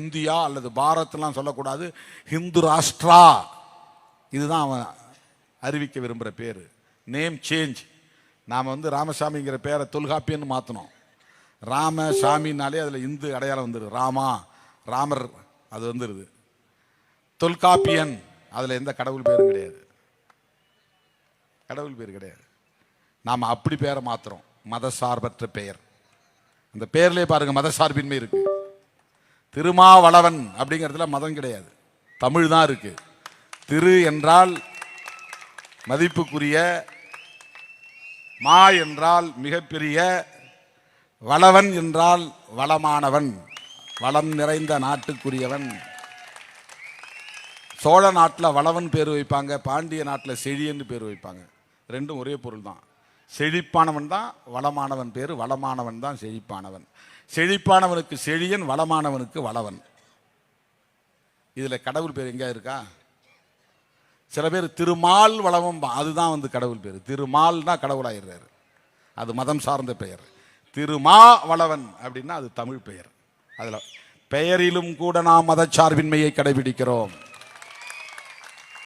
India அல்லது பாரத்லாம் சொல்லக்கூடாது, ஹிந்து ராஷ்டிரா. இதுதான் அவன் அறிவிக்க விரும்புகிற பேர். Name change. நாம் ராமசாமிங்கிற பேரை தொல்காப்பியன்னு மாற்றினோம். ராமசாமினாலே அதில் இந்து அடையாளம் வந்துடுது. ராமா, ராமர், அது வந்துடுது. தொல்காப்பியன், அதில் எந்த கடவுள் பேரும் கிடையாது. கடவுள் பேர் கிடையாது. நாம் அப்படி பேரை மாற்றுறோம், மதசார்பற்ற பெயர். அந்த பேர்லேயே பாருங்க மதசார்பின்மை இருக்கு. திருமாவளவன் அப்படிங்கிறதுல மதம் கிடையாது, தமிழ் தான் இருக்கு. திரு என்றால் மதிப்புக்குரிய, மா என்றால் மிகப்பெரிய, வளவன் என்றால் வளமானவன், வளம் நிறைந்த நாட்டுக்குரியவன். சோழ நாட்டில் வளவன் பேர் வைப்பாங்க, பாண்டிய நாட்டில் செழியன்னு பேர் வைப்பாங்க. ரெண்டும் ஒரே பொருள் தான். செழிப்பானவன் தான் வளமானவன் பேர், வளமானவன் தான் செழிப்பானவன். செழிப்பானவனுக்கு செழியன், வளமானவனுக்கு வளவன். இதில் கடவுள் பேர் எங்கேயா இருக்கா? சில பேர் திருமால் வளவம், அதுதான் கடவுள் பேர். திருமால் தான் கடவுளாயிடுறாரு, அது மதம் சார்ந்த பெயர். திருமா வளவன் அப்படின்னா அது தமிழ் பெயர். அதில் பெயரிலும் கூட நாம் மதச்சார்பின்மையை கடைபிடிக்கிறோம்.